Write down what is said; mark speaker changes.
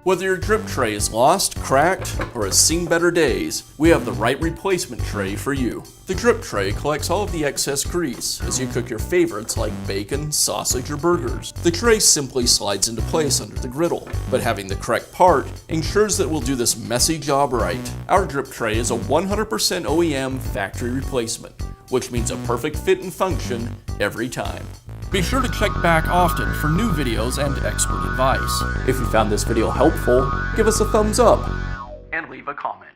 Speaker 1: Whether your drip tray is lost, cracked, or has seen better days, we have the right replacement tray for you. The drip tray collects all of the excess grease as you cook your favorites like bacon, sausage, or burgers. The tray simply slides into place under the griddle, but having the correct part ensures that we'll do this messy job right. Our drip tray is a 100% OEM factory replacement, which means a perfect fit and function every time. Be sure to check back often for new videos and expert advice. If you found this video helpful, give us a thumbs up and leave a comment.